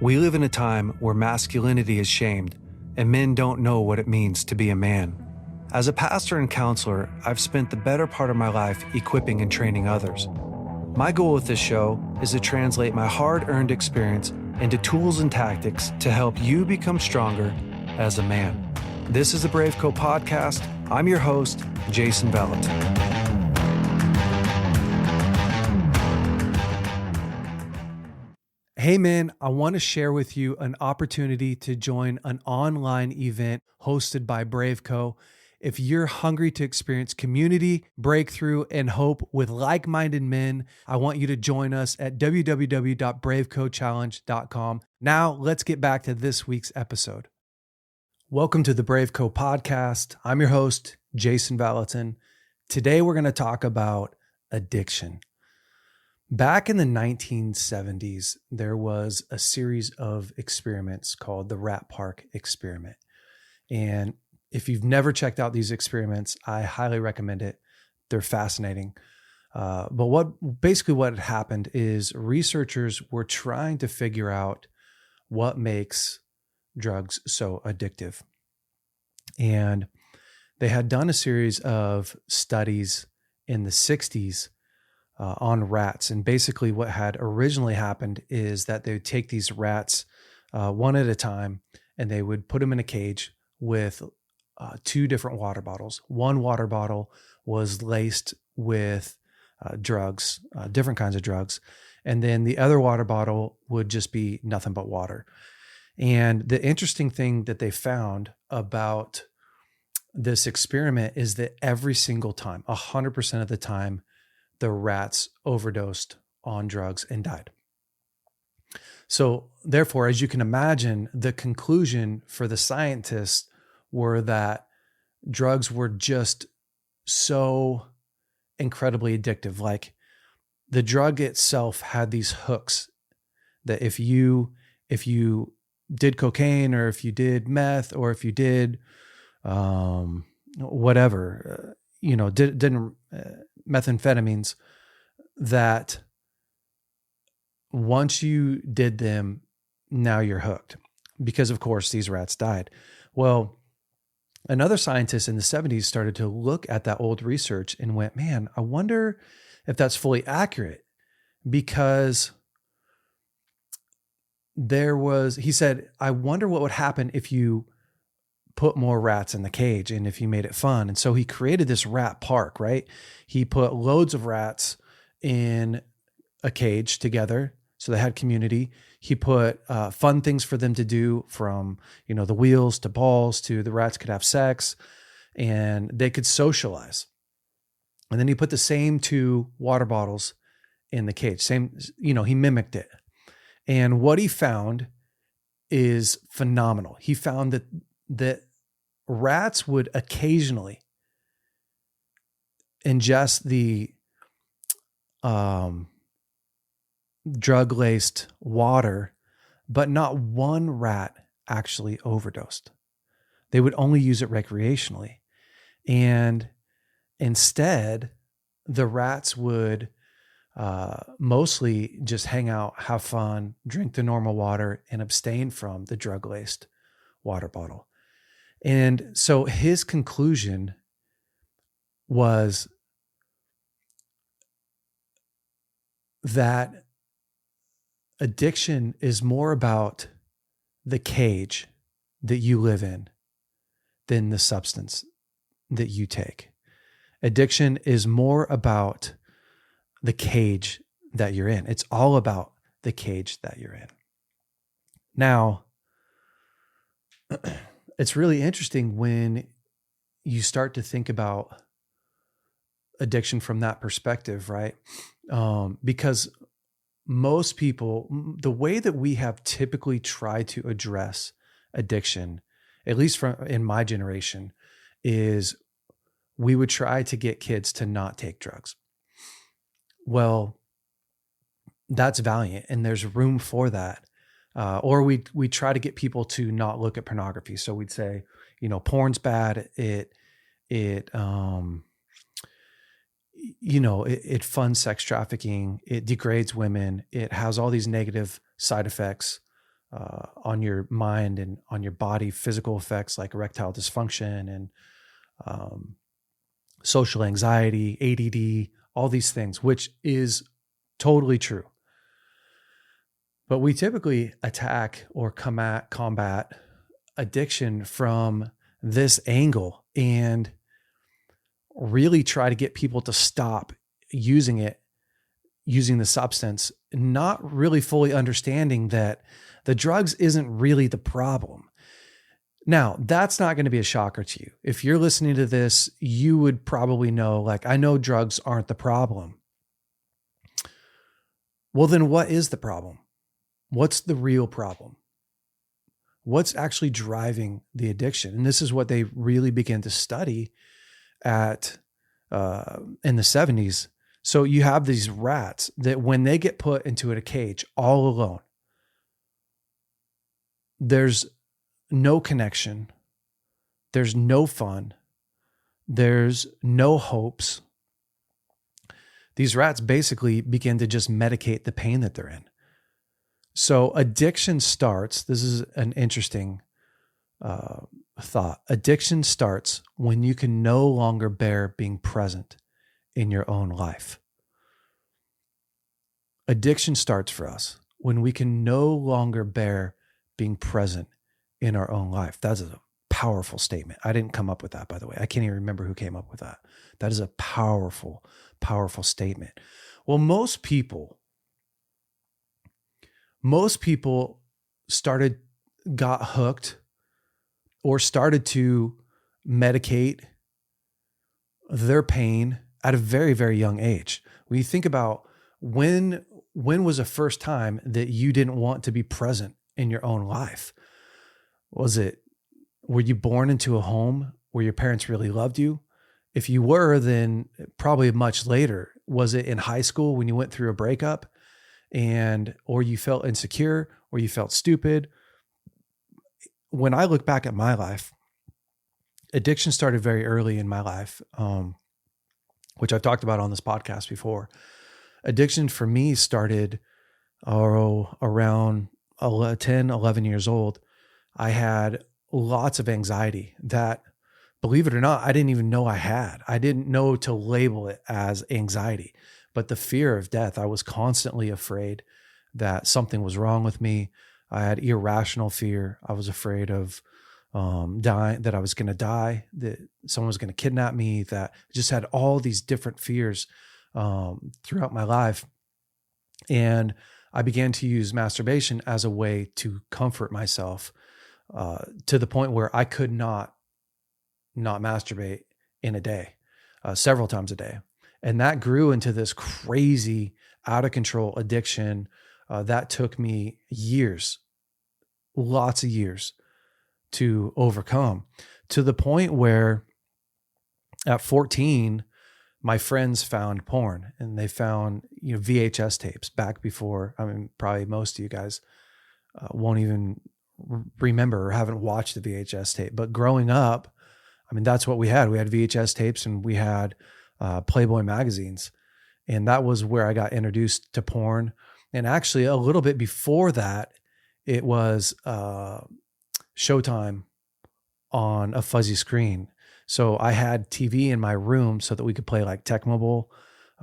We live in a time where masculinity is shamed and men don't know what it means to be a man. As a pastor and counselor, I've spent the better part of my life equipping and training others. My goal with this show is to translate my hard-earned experience into tools and tactics to help you become stronger as a man. This is the BraveCo podcast. I'm your host, Jason Valentin. Hey man, I want to share with you an opportunity to join an online event hosted by BraveCo. If you're hungry to experience community, breakthrough, and hope with like-minded men, I want you to join us at www.bravecochallenge.com. Now, let's get back to this week's episode. Welcome to the BraveCo podcast. I'm your host, Jason Valentin. Today, we're going to talk about addiction. Back in the 1970s, there was a series of experiments called the Rat Park experiment. And if you've never checked out these experiments, I highly recommend it. They're fascinating. But what had happened is researchers were trying to figure out what makes drugs so addictive. And they had done a series of studies in the 60s on rats. And basically what had originally happened is that they would take these rats one at a time and they would put them in a cage with two different water bottles. One water bottle was laced with drugs, different kinds of drugs. And then the other water bottle would just be nothing but water. And the interesting thing that they found about this experiment is that every single time, 100% of the time, the rats overdosed on drugs and died. So therefore, as you can imagine, the conclusion for the scientists were that drugs were just so incredibly addictive. Like the drug itself had these hooks that if you did cocaine or if you did meth or if you did methamphetamines, that once you did them, now you're hooked, because of course these rats died. Well, another scientist in the 70s started to look at that old research and went, man, I wonder if that's fully accurate, because he said, I wonder what would happen if you put more rats in the cage and if you made it fun. And so he created this rat park, right? He put loads of rats in a cage together, so they had community. He put fun things for them to do, from, the wheels to balls to the rats could have sex and they could socialize. And then he put the same two water bottles in the cage. He mimicked it. And what he found is phenomenal. He found that rats would occasionally ingest the drug-laced water, but not one rat actually overdosed. They would only use it recreationally. And instead, the rats would mostly just hang out, have fun, drink the normal water, and abstain from the drug-laced water bottle. And so his conclusion was that addiction is more about the cage that you live in than the substance that you take. Addiction is more about the cage that you're in. It's all about the cage that you're in. Now, it's really interesting when you start to think about addiction from that perspective, right? Because most people, the way that we have typically tried to address addiction, at least in my generation, is we would try to get kids to not take drugs. Well, that's valiant, and there's room for that. Or we try to get people to not look at pornography. So we'd say, porn's bad. It funds sex trafficking. It degrades women. It has all these negative side effects. on your mind and on your body, physical effects like erectile dysfunction and social anxiety, ADD, all these things, which is totally true. But we typically attack or combat addiction from this angle and really try to get people to stop using the substance, not really fully understanding that the drugs isn't really the problem. Now, that's not going to be a shocker to you. If you're listening to this, you would probably know, like, I know drugs aren't the problem. Well, then what is the problem? What's the real problem? What's actually driving the addiction? And this is what they really began to study in the 70s. So you have these rats that when they get put into a cage all alone, there's no connection, there's no fun, there's no hopes. These rats basically begin to just medicate the pain that they're in. So addiction starts, this is an interesting thought. Addiction starts when you can no longer bear being present in your own life. Addiction starts for us when we can no longer bear being present in our own life. That's a powerful statement. I didn't come up with that, by the way. I can't even remember who came up with that. That is a powerful, powerful statement. Well, most people got hooked or started to medicate their pain at a very, very young age. When you think about when was the first time that you didn't want to be present in your own life? Were you born into a home where your parents really loved you? If you were, then probably much later. Was it in high school when you went through a breakup or you felt insecure or you felt stupid? When I look back at my life, addiction started very early in my life, which I've talked about on this podcast before. Addiction for me started around 10, 11 years old. I had lots of anxiety that, believe it or not, I didn't even know I had. I didn't know to label it as anxiety, but the fear of death, I was constantly afraid that something was wrong with me. I had irrational fear. I was afraid of dying, that I was going to die, that someone was going to kidnap me, that I just had all these different fears throughout my life. And I began to use masturbation as a way to comfort myself to the point where I could not masturbate in a day, several times a day. And that grew into this crazy, out of control addiction that took me years, lots of years to overcome, to the point where at 14, my friends found porn, and they found, VHS tapes back before. I mean, probably most of you guys won't even remember or haven't watched the VHS tape, but growing up, I mean, that's what we had. We had VHS tapes and we had Playboy magazines, and that was where I got introduced to porn. And actually a little bit before that, it was Showtime on a fuzzy screen. So I had TV in my room so that we could play like Tecmo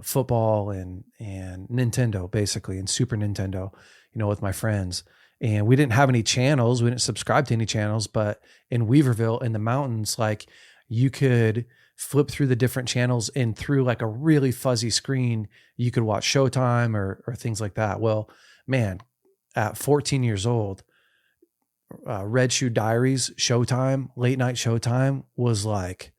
football and Nintendo, basically, and Super Nintendo, with my friends. And we didn't have any channels. We didn't subscribe to any channels, but in Weaverville in the mountains, like, you could flip through the different channels, and through like a really fuzzy screen, you could watch Showtime or things like that. Well, man, at 14 years old, Red Shoe Diaries, Showtime, late night Showtime was like,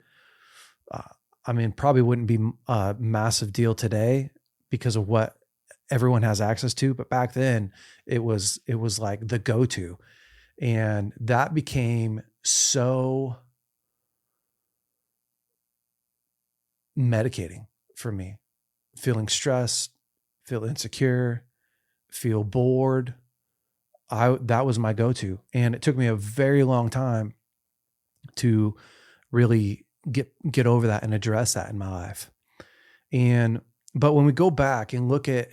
probably wouldn't be a massive deal today because of what everyone has access to. But back then it was like the go-to. And that became so medicating for me. Feeling stressed, feel insecure, feel bored. That was my go-to. And it took me a very long time to really get over that and address that in my life. But when we go back and look at,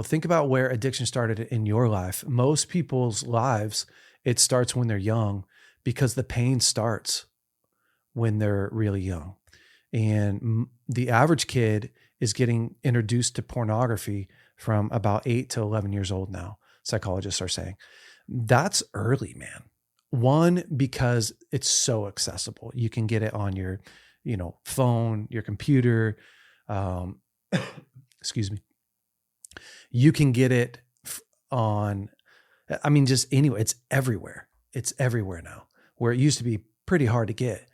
think about where addiction started in your life. Most people's lives, it starts when they're young because the pain starts when they're really young. And the average kid is getting introduced to pornography from about 8 to 11 years old now, psychologists are saying. That's early, man. One, because it's so accessible. You can get it on your, phone, your computer. Excuse me. You can get it on, just anyway, it's everywhere. It's everywhere now, where it used to be pretty hard to get.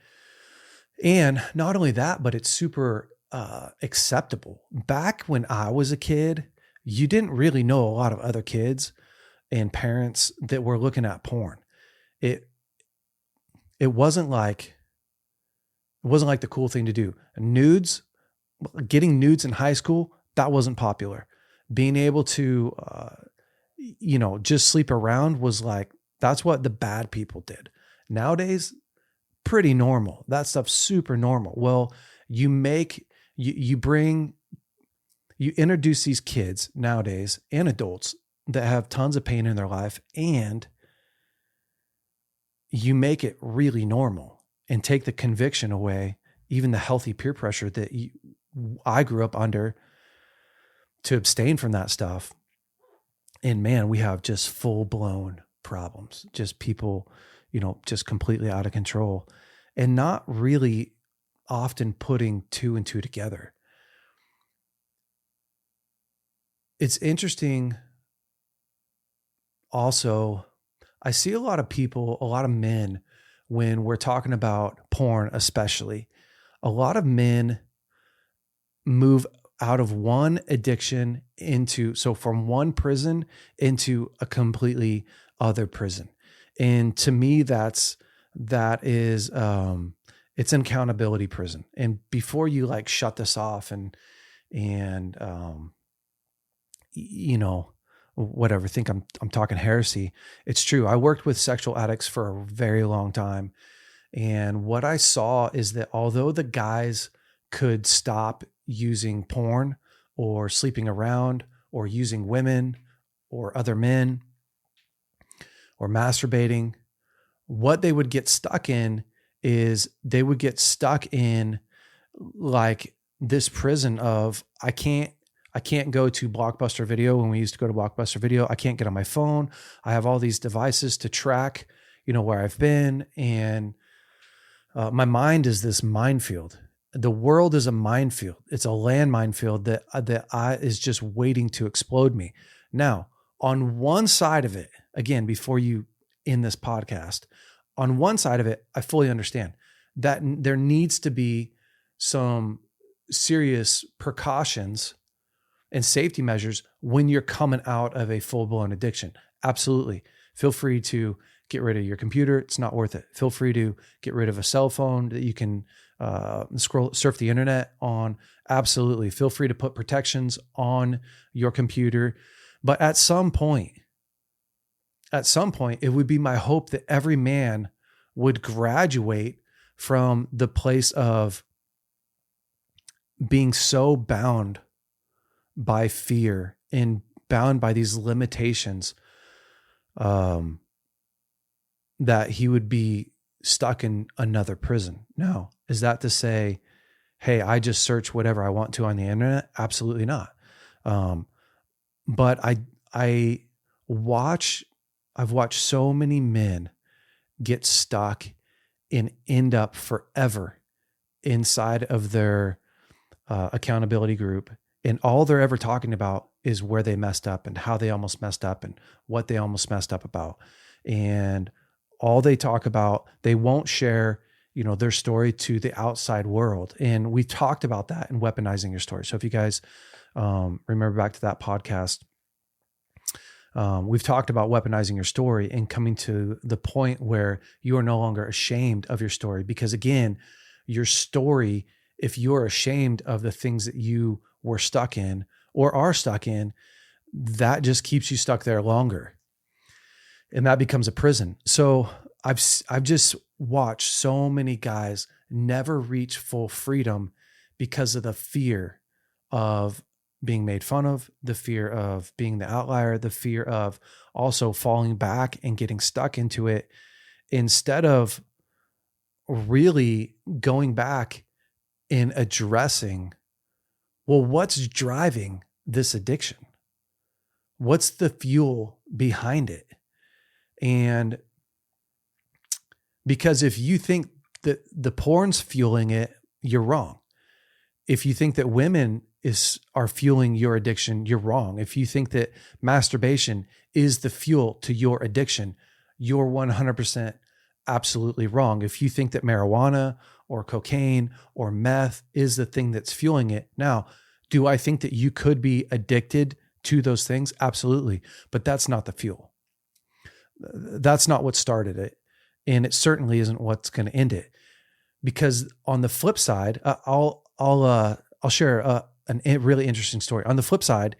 And not only that, but it's super acceptable. Back when I was a kid, you didn't really know a lot of other kids and parents that were looking at porn. It wasn't like the cool thing to do. Getting nudes in high school, that wasn't popular. Being able to, just sleep around was like, that's what the bad people did. Nowadays, pretty normal. That stuff's super normal. Well, you introduce these kids nowadays and adults that have tons of pain in their life, and you make it really normal and take the conviction away, even the healthy peer pressure that I grew up under to abstain from that stuff. And man, we have just full blown problems, just people, just completely out of control and not really often putting two and two together. It's interesting. Also, I see a lot of men, when we're talking about porn, especially, a lot of men move out of one addiction from one prison into a completely other prison. And to me, that is it's an accountability prison. And before you like shut this off and whatever, think I'm talking heresy. It's true. I worked with sexual addicts for a very long time. And what I saw is that although the guys could stop using porn or sleeping around or using women or other men or masturbating, what they would get stuck in is they would get stuck in like this prison of, I can't go to Blockbuster Video when we used to go to Blockbuster Video. I can't get on my phone. I have all these devices to track, where I've been. And my mind is this minefield. The world is a minefield. It's a land minefield that is just waiting to explode me. Now, on one side of it, again, before you end this podcast, on one side of it, I fully understand that there needs to be some serious precautions and safety measures when you're coming out of a full-blown addiction. Absolutely. Feel free to get rid of your computer. It's not worth it. Feel free to get rid of a cell phone that you can surf the internet on. Absolutely. Feel free to put protections on your computer. But at some point, it would be my hope that every man would graduate from the place of being so bound by fear and bound by these limitations, that he would be stuck in another prison. Now, is that to say, hey, I just search whatever I want to on the internet? Absolutely not. But I've watched so many men get stuck and end up forever inside of their accountability group. And all they're ever talking about is where they messed up and how they almost messed up and what they almost messed up about. And all they talk about, they won't share, their story to the outside world. And we talked about that in Weaponizing Your Story. So if you guys remember back to that podcast, we've talked about weaponizing your story and coming to the point where you are no longer ashamed of your story. Because again, your story, if you're ashamed of the things that you were stuck in or are stuck in, that just keeps you stuck there longer. And that becomes a prison. So I've just watched so many guys never reach full freedom because of the fear of being made fun of, the fear of being the outlier, the fear of also falling back and getting stuck into it, instead of really going back and addressing, well, what's driving this addiction? What's the fuel behind it? And because if you think that the porn's fueling it, you're wrong. If you think that women are fueling your addiction, you're wrong. If you think that masturbation is the fuel to your addiction, you're 100% absolutely wrong. If you think that marijuana or cocaine or meth is the thing that's fueling it. Now, do I think that you could be addicted to those things? Absolutely. But that's not the fuel. That's not what started it. And it certainly isn't what's going to end it. Because on the flip side, I'll share a really interesting story. On the flip side,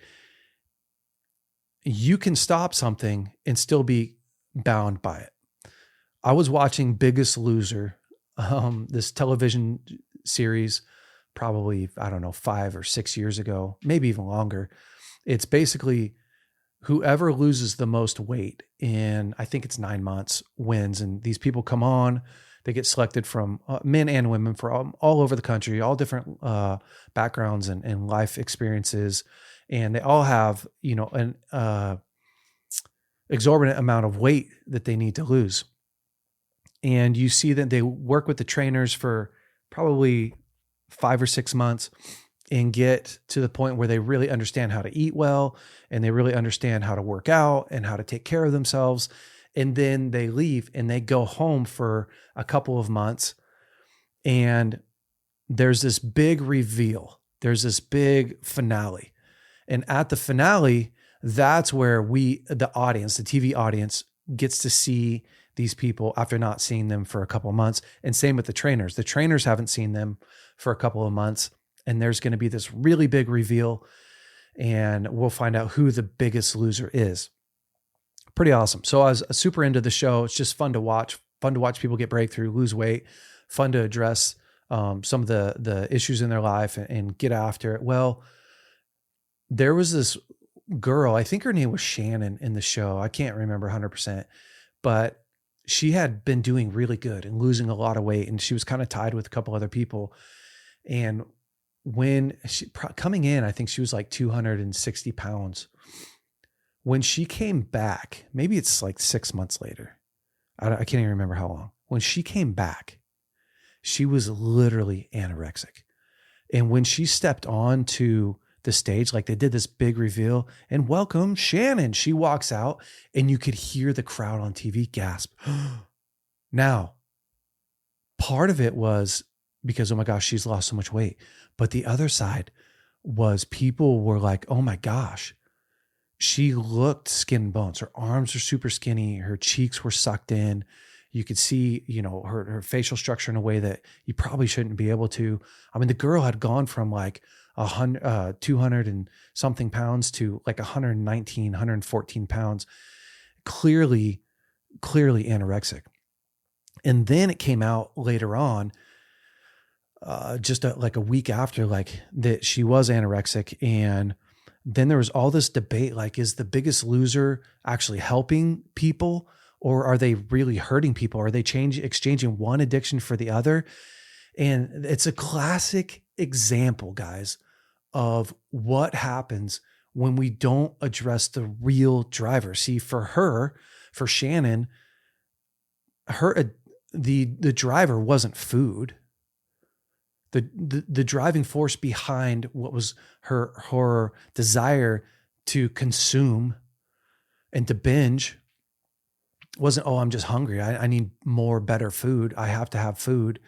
you can stop something and still be bound by it. I was watching Biggest Loser, this television series, probably, I don't know, 5 or 6 years ago, maybe even longer. It's basically whoever loses the most weight in, I think it's 9 months, wins. And these people come on, they get selected from men and women from all over the country, all different backgrounds and life experiences. And they all have, an exorbitant amount of weight that they need to lose. And you see that they work with the trainers for probably 5 or 6 months and get to the point where they really understand how to eat well, and they really understand how to work out and how to take care of themselves. And then they leave and they go home for a couple of months, and there's this big reveal. There's this big finale. And at the finale, that's where the audience, the TV audience, gets to see these people after not seeing them for a couple of months. And same with the trainers. The trainers haven't seen them for a couple of months. And there's going to be this really big reveal, and we'll find out who the biggest loser is. Pretty awesome. So I was super into the show. It's just fun to watch people get breakthrough, lose weight, fun to address some of the issues in their life and get after it. Well, there was this girl, I think her name was Shannon in the show. I can't remember 100%, but she had been doing really good and losing a lot of weight. And she was kind of tied with a couple other people. And when she coming in, I think she was like 260 pounds. When she came back, maybe it's like 6 months later, I can't even remember how long. When she came back, she was literally anorexic. And when she stepped on to the stage, like they did this big reveal and welcome Shannon, she walks out and you could hear the crowd on TV gasp. Now, part of it was because, oh my gosh, she's lost so much weight. But the other side was people were like, oh my gosh, she looked skin and bones. Her arms are super skinny. Her cheeks were sucked in. You could see, her facial structure in a way that you probably shouldn't be able to. I mean, the girl had gone from like 200 and something pounds to like 119, 114 pounds, clearly anorexic. And then it came out later on, just like a week after, like that she was anorexic. And then there was all this debate, like, is the biggest loser actually helping people, or are they really hurting people? Are they exchanging one addiction for the other? And it's a classic example, guys, of what happens when we don't address the real driver. See, for Shannon, the driver wasn't food. The driving force behind what was her desire to consume and to binge wasn't, oh, I'm just hungry. I need more, better food. I have to have food.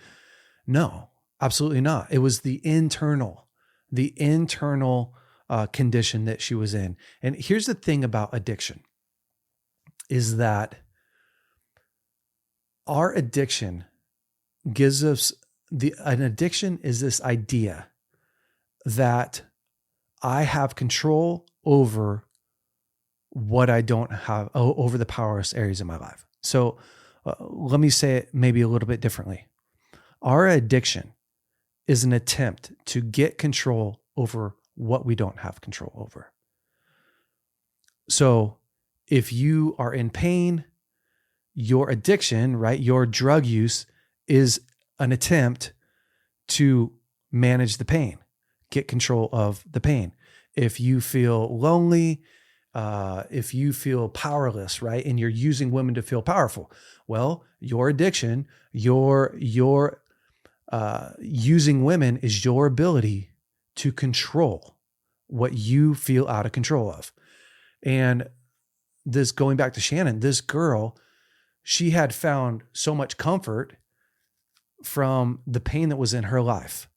No, absolutely not. It was the internal condition that she was in. And here's the thing about addiction is that our addiction gives us an addiction is this idea that I have control over what I don't have, over the powerless areas in my life. So let me say it maybe a little bit differently. Our addiction is an attempt to get control over what we don't have control over. So if you are in pain, your addiction, right, your drug use is an attempt to manage the pain, get control of the pain. If you feel lonely, if you feel powerless, right, and you're using women to feel powerful, well, your addiction, your using women is your ability to control what you feel out of control of. And this, going back to Shannon, this girl, she had found so much comfort from the pain that was in her life.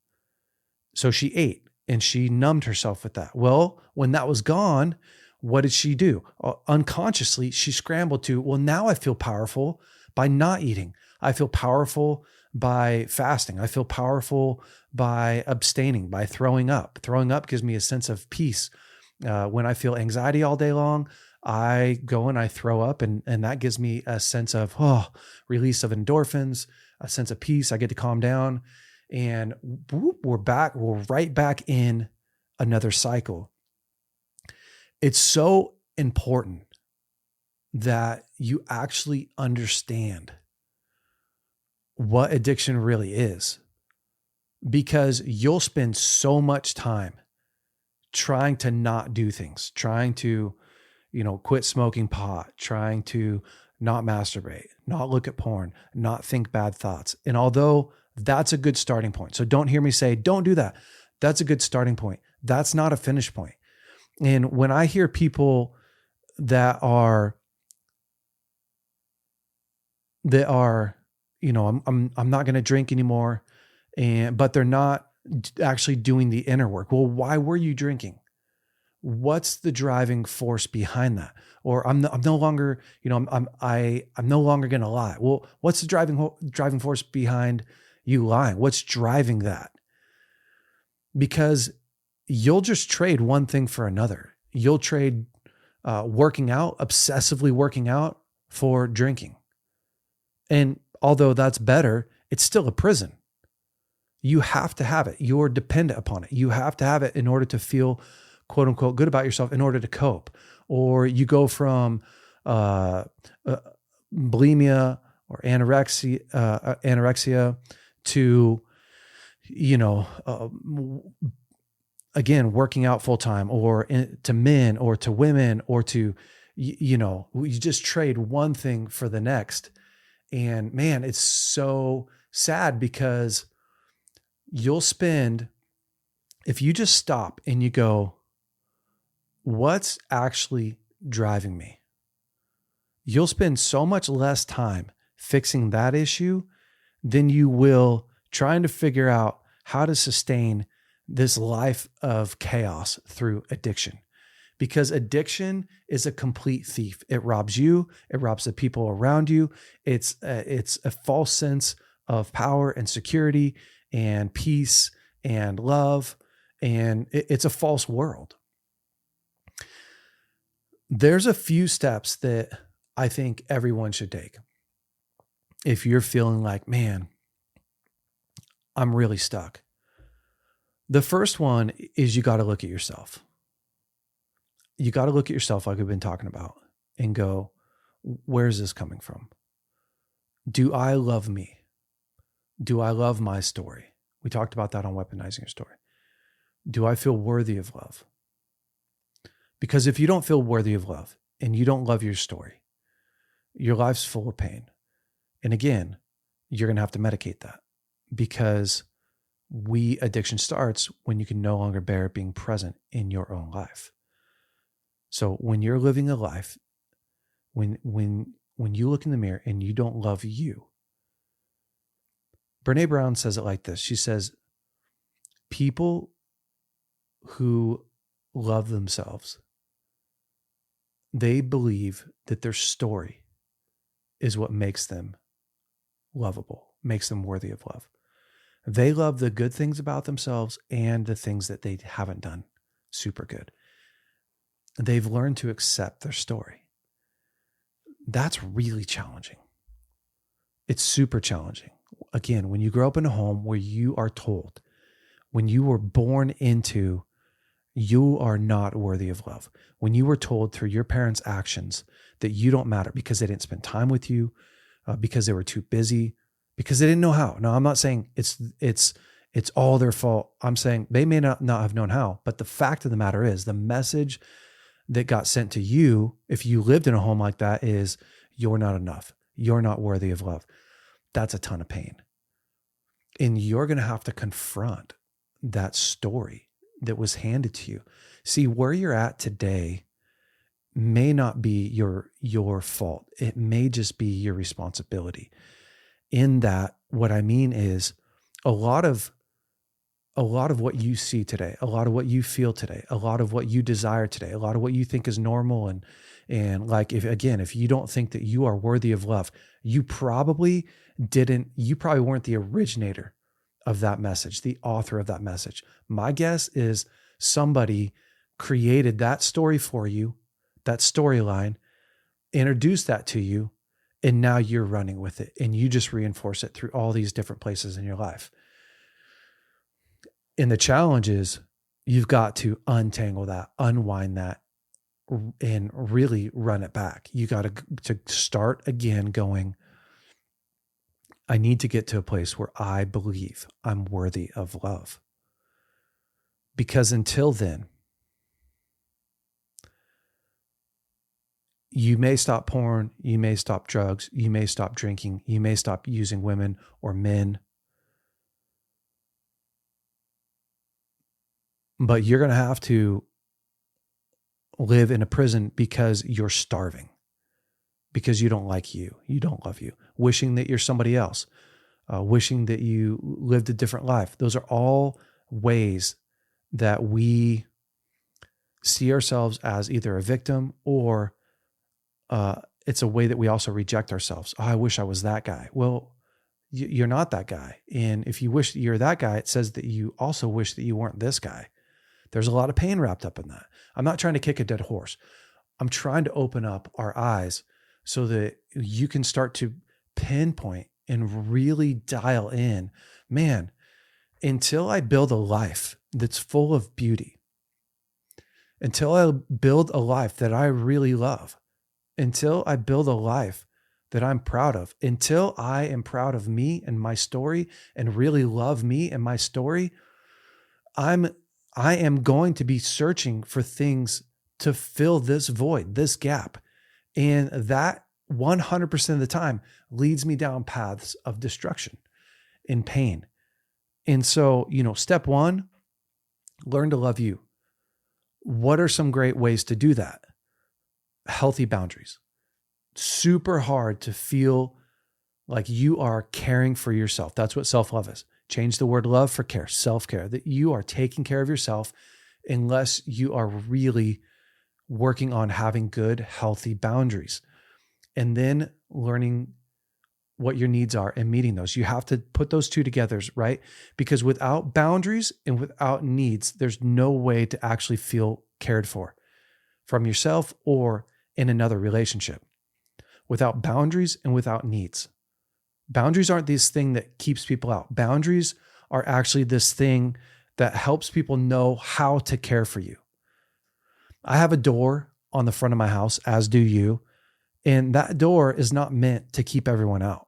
So she ate and she numbed herself with that. Well, when that was gone, what did she do? Unconsciously, she scrambled to, well, now I feel powerful by not eating. I feel powerful by fasting. I feel powerful by abstaining, by throwing up. Throwing up gives me a sense of peace. When I feel anxiety all day long, I go and I throw up, and that gives me a sense of release of endorphins, a sense of peace. I get to calm down, and whoop, we're back. We're right back in another cycle. It's so important that you actually understand what addiction really is, because you'll spend so much time trying to not do things, trying to, quit smoking pot, trying to not masturbate, not look at porn, not think bad thoughts. And although that's a good starting point, so don't hear me say, don't do that. That's a good starting point. That's not a finish point. And when I hear people that are, I'm not going to drink anymore, but they're not actually doing the inner work. Well, why were you drinking? What's the driving force behind that? Or I'm no longer, I'm no longer going to lie. Well, what's the driving force behind you lying? What's driving that? Because you'll just trade one thing for another. You'll trade working out, obsessively working out, for drinking. And although that's better, it's still a prison. You have to have it. You're dependent upon it. You have to have it in order to feel, quote unquote, good about yourself, in order to cope. Or you go from bulimia or anorexia to, again, working out full time, or to men or to women, or to, you just trade one thing for the next. And man, it's so sad, because you'll spend, if you just stop and you go, what's actually driving me? You'll spend so much less time fixing that issue than you will trying to figure out how to sustain this life of chaos through addiction. Because addiction is a complete thief. It robs you. It robs the people around you. It's a false sense of power and security and peace and love. And it's a false world. There's a few steps that I think everyone should take. If you're feeling like, man, I'm really stuck. The first one is you got to look at yourself. You got to look at yourself, like we've been talking about, and go, where's this coming from? Do I love me? Do I love my story? We talked about that on Weaponizing Your Story. Do I feel worthy of love? Because if you don't feel worthy of love and you don't love your story, your life's full of pain. And again, you're going to have to medicate that, because addiction starts when you can no longer bear being present in your own life. So when you're living a life, when you look in the mirror and you don't love you, Brene Brown says it like this. She says, people who love themselves, they believe that their story is what makes them lovable, makes them worthy of love. They love the good things about themselves and the things that they haven't done super good. They've learned to accept their story. That's really challenging. It's super challenging. Again, when you grow up in a home where you are told, when you were born into You are not worthy of love. When you were told through your parents' actions that you don't matter because they didn't spend time with you, because they were too busy, because they didn't know how. Now, I'm not saying it's all their fault. I'm saying they may not have known how, but the fact of the matter is the message that got sent to you, if you lived in a home like that, is you're not enough. You're not worthy of love. That's a ton of pain. And you're going to have to confront that story that was handed to you. See, where you're at today may not be your fault. It may just be your responsibility. In that, what I mean is a lot of what you see today, a lot of what you feel today, a lot of what you desire today, a lot of what you think is normal. And like, if you don't think that you are worthy of love, you probably weren't the originator of that message, the author of that message. My guess is somebody created that story for you, that storyline, introduced that to you, and now you're running with it and you just reinforce it through all these different places in your life. And the challenge is you've got to untangle that, unwind that, and really run it back. You got to start again going, I need to get to a place where I believe I'm worthy of love. Because until then, you may stop porn, you may stop drugs, you may stop drinking, you may stop using women or men. But you're going to have to live in a prison because you're starving, because you don't like you don't love you, wishing that you're somebody else, wishing that you lived a different life. Those are all ways that we see ourselves as either a victim or it's a way that we also reject ourselves. Oh, I wish I was that guy. Well, you're not that guy. And if you wish that you're that guy, it says that you also wish that you weren't this guy. There's a lot of pain wrapped up in that. I'm not trying to kick a dead horse. I'm trying to open up our eyes so that you can start to pinpoint and really dial in, man, until I build a life that's full of beauty, until I build a life that I really love, until I build a life that I'm proud of, until I am proud of me and my story and really love me and my story, I am going to be searching for things to fill this void, this gap. And that 100% of the time leads me down paths of destruction and pain. And so, step one, learn to love you. What are some great ways to do that? Healthy boundaries. Super hard to feel like you are caring for yourself. That's what self-love is. Change the word love for care, self-care, that you are taking care of yourself unless you are really working on having good, healthy boundaries. And then learning what your needs are and meeting those. You have to put those two together, right? Because without boundaries and without needs, there's no way to actually feel cared for from yourself or in another relationship. Without boundaries and without needs. Boundaries aren't this thing that keeps people out. Boundaries are actually this thing that helps people know how to care for you. I have a door on the front of my house, as do you, and that door is not meant to keep everyone out.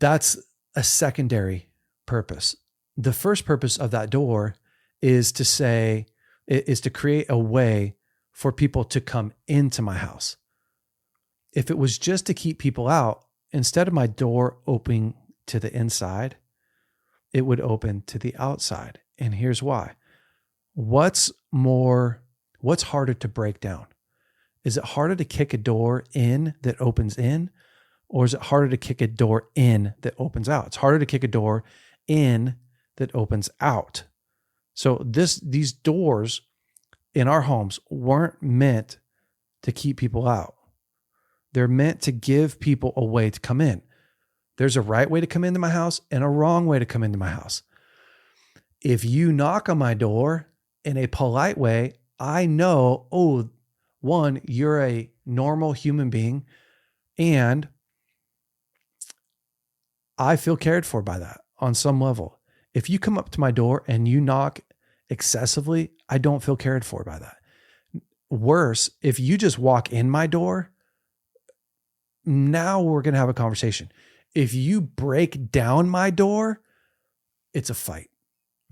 That's a secondary purpose. The first purpose of that door is to create a way for people to come into my house. If it was just to keep people out, instead of my door opening to the inside, it would open to the outside. And here's why. What's harder to break down? Is it harder to kick a door in that opens in, or is it harder to kick a door in that opens out? It's harder to kick a door in that opens out. So these doors in our homes weren't meant to keep people out. They're meant to give people a way to come in. There's a right way to come into my house and a wrong way to come into my house. If you knock on my door in a polite way, I know, one, you're a normal human being, and I feel cared for by that on some level. If you come up to my door and you knock excessively, I don't feel cared for by that. Worse, if you just walk in my door, now we're going to have a conversation. If you break down my door, it's a fight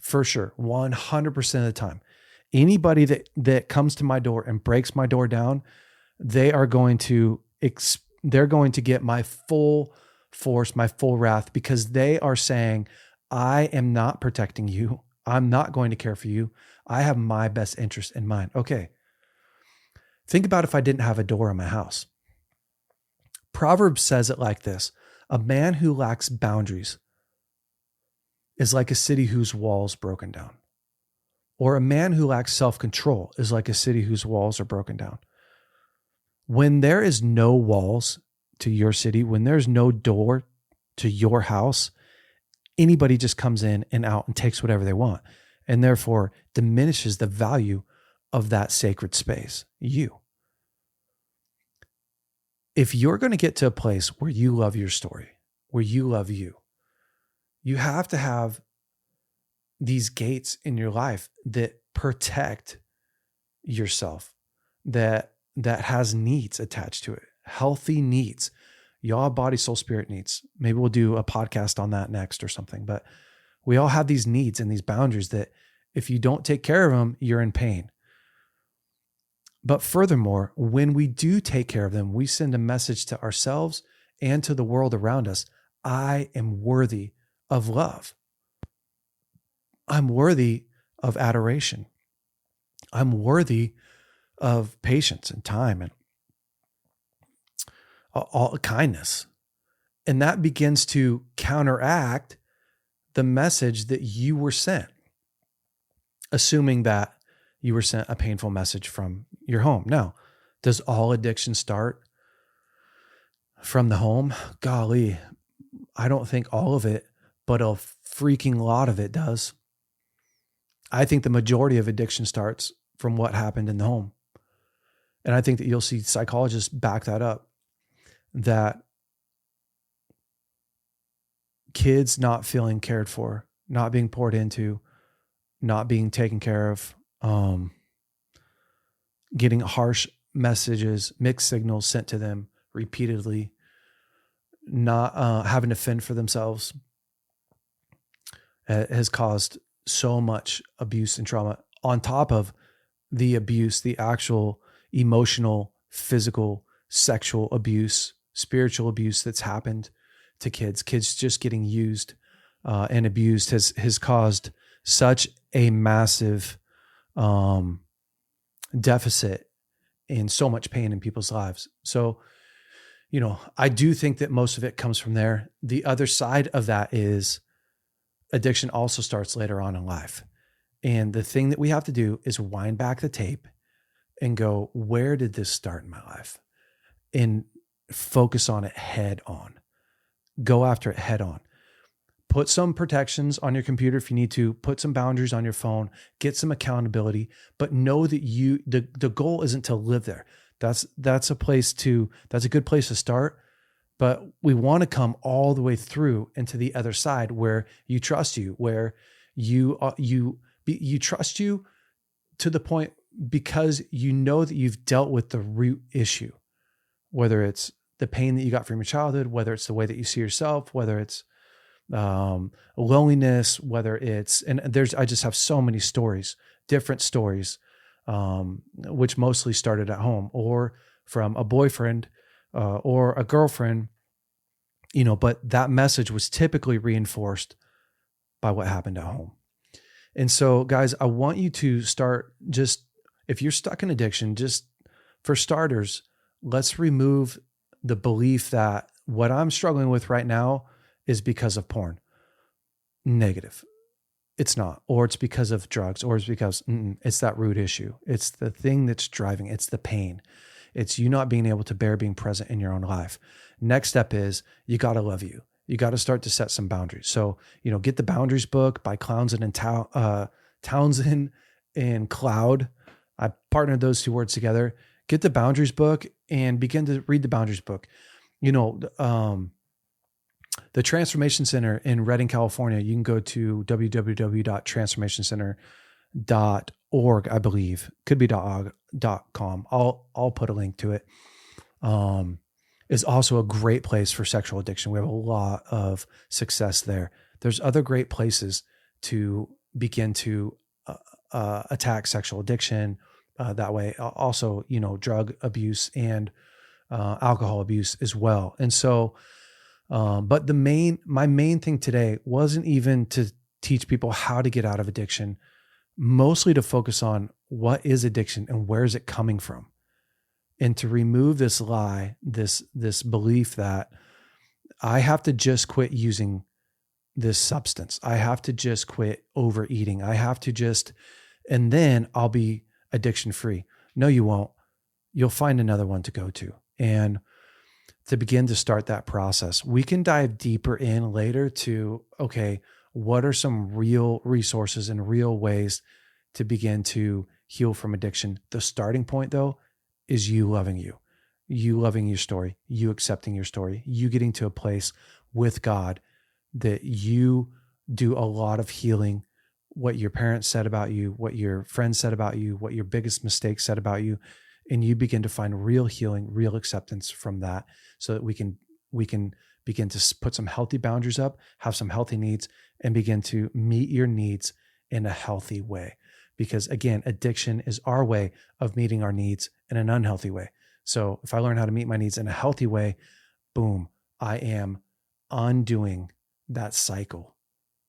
for sure. 100% of the time. Anybody that comes to my door and breaks my door down, they're going to get my full force, my full wrath, because they are saying, I am not protecting you. I'm not going to care for you. I have my best interest in mind. Okay. Think about if I didn't have a door in my house. Proverbs says it like this: a man who lacks boundaries is like a city whose walls broken down. Or a man who lacks self-control is like a city whose walls are broken down. When there is no walls to your city, when there's no door to your house, anybody just comes in and out and takes whatever they want, and therefore diminishes the value of that sacred space, you. If you're going to get to a place where you love your story, where you love you, you have to have these gates in your life that protect yourself, that has needs attached to it, healthy needs. Y'all have body, soul, spirit needs. Maybe we'll do a podcast on that next or something, but we all have these needs and these boundaries that if you don't take care of them, you're in pain. But furthermore, when we do take care of them, we send a message to ourselves and to the world around us. I am worthy of love. I'm worthy of adoration. I'm worthy of patience and time and all kindness. And that begins to counteract the message that you were sent, assuming that you were sent a painful message from your home. Now, does all addiction start from the home? Golly, I don't think all of it, but a freaking lot of it does. I think the majority of addiction starts from what happened in the home. And I think that you'll see psychologists back that up, that kids not feeling cared for, not being poured into, not being taken care of, getting harsh messages, mixed signals sent to them repeatedly, not having to fend for themselves, has caused so much abuse and trauma on top of the abuse, the actual emotional, physical, sexual abuse, spiritual abuse that's happened to kids. Kids just getting used and abused has caused such a massive deficit and so much pain in people's lives. So, I do think that most of it comes from there. The other side of that is addiction also starts later on in life. And the thing that we have to do is wind back the tape and go, where did this start in my life? And focus on it head on. Go after it head on. Put some protections on your computer if you need to. Put some boundaries on your phone. Get some accountability. But know that the goal isn't to live there. That's a good place to start. But we want to come all the way through into the other side where you trust you, where you trust you to the point because you know that you've dealt with the root issue, whether it's the pain that you got from your childhood, whether it's the way that you see yourself, whether it's loneliness, whether it's, I just have so many stories, different stories, which mostly started at home or from a boyfriend, or a girlfriend, but that message was typically reinforced by what happened at home. And so guys, I want you to start, just, if you're stuck in addiction, just for starters, let's remove the belief that what I'm struggling with right now is because of porn. Negative. It's not, or it's because of drugs, or it's because it's that root issue. It's the thing that's driving, it's the pain. It's you not being able to bear being present in your own life. Next step is you got to love you. You got to start to set some boundaries. So, get the Boundaries book by Townsend and Cloud. I partnered those two words together. Get the Boundaries book and begin to read the Boundaries book. The Transformation Center in Redding, California, you can go to www.transformationcenter.com .org, I believe, could be .com. I'll put a link to it. Is also a great place for sexual addiction. We have a lot of success there. There's other great places to begin to attack sexual addiction that way. Also, drug abuse and alcohol abuse as well. And so, but my main thing today wasn't even to teach people how to get out of addiction, mostly to focus on what is addiction and where is it coming from, and to remove this lie, this belief that I have to just quit using this substance. I have to just quit overeating. I have to just, and then I'll be addiction free. No, you won't. You'll find another one to go to. And to begin to start that process, we can dive deeper in later to, okay, what are some real resources and real ways to begin to heal from addiction? The starting point, though, is you loving your story, you accepting your story, you getting to a place with God that you do a lot of healing, what your parents said about you, what your friends said about you, what your biggest mistakes said about you, and you begin to find real healing, real acceptance from that, so that we can begin to put some healthy boundaries up, have some healthy needs, and begin to meet your needs in a healthy way. Because again, addiction is our way of meeting our needs in an unhealthy way. So if I learn how to meet my needs in a healthy way, boom, I am undoing that cycle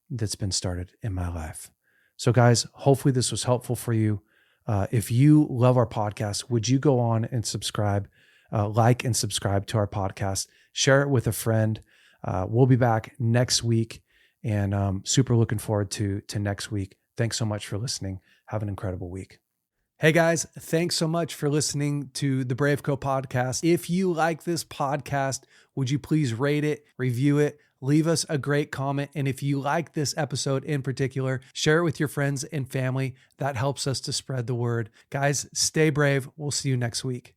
that's been started in my life. So guys, hopefully this was helpful for you. If you love our podcast, would you go on and subscribe, like and subscribe to our podcast, share it with a friend. We'll be back next week, and super looking forward to next week. Thanks so much for listening. Have an incredible week. Hey guys, thanks so much for listening to the BraveCo podcast. If you like this podcast, would you please rate it, review it, leave us a great comment. And if you like this episode in particular, share it with your friends and family. That helps us to spread the word. Guys, stay brave. We'll see you next week.